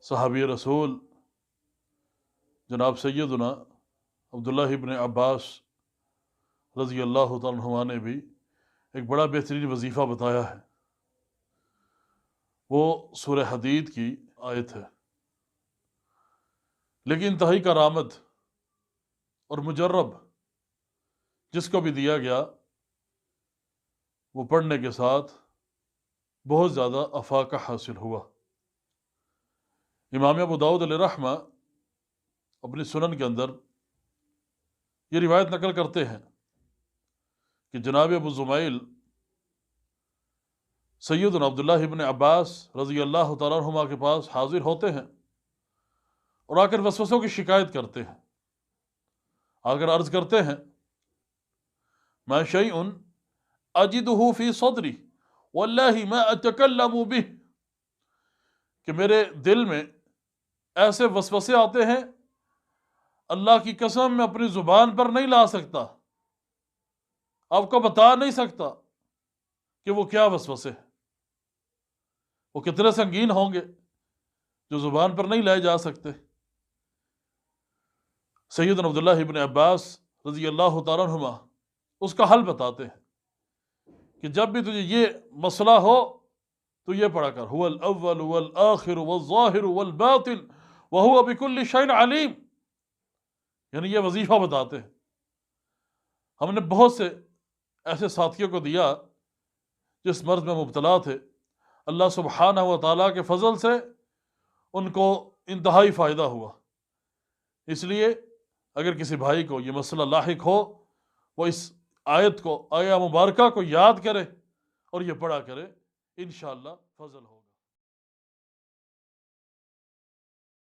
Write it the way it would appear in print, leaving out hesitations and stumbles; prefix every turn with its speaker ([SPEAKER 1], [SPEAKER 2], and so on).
[SPEAKER 1] صحابی رسول جناب سیدنا عبداللہ ابن عباس رضی اللہ تعالیٰ عنہما نے بھی ایک بڑا بہترین وظیفہ بتایا ہے، وہ سورہ حدید کی آیت ہے۔ لیکن انتہائی کارآمد اور مجرب جس کو بھی دیا گیا وہ پڑھنے کے ساتھ بہت زیادہ افاقہ حاصل ہوا۔ امام ابو داؤد علیہ رحمہ اپنی سنن کے اندر یہ روایت نقل کرتے ہیں کہ جناب ابو زمیل سیدنا عبداللہ ابن عباس رضی اللہ تعالیٰ عنہما کے پاس حاضر ہوتے ہیں اور آ کر وسوسوں کی شکایت کرتے ہیں، آ کر عرض کرتے ہیں ما شیء اجدہ فی صدری واللہ ما اتکلم بہ، کہ میرے دل میں ایسے وسوسے آتے ہیں اللہ کی قسم میں اپنی زبان پر نہیں لا سکتا، آپ کو بتا نہیں سکتا کہ وہ کیا وسوسے ہیں، وہ کتنے سنگین ہوں گے جو زبان پر نہیں لائے جا سکتے۔ سیدنا عبداللہ ابن عباس رضی اللہ تعالیٰ عنہما اس کا حل بتاتے ہیں کہ جب بھی تجھے یہ مسئلہ ہو تو یہ پڑھا کر هو الاول والآخر والظاہر والباطن وهو بكل شيء علیم، یعنی یہ وظیفہ بتاتے ہیں۔ ہم نے بہت سے ایسے ساتھیوں کو دیا جس مرض میں مبتلا تھے، اللہ سبحانہ و تعالیٰ کے فضل سے ان کو انتہائی فائدہ ہوا۔ اس لیے اگر کسی بھائی کو یہ مسئلہ لاحق ہو وہ اس آیت کو، آیہ مبارکہ کو یاد کرے اور یہ پڑھا کرے، انشاءاللہ فضل ہوگا۔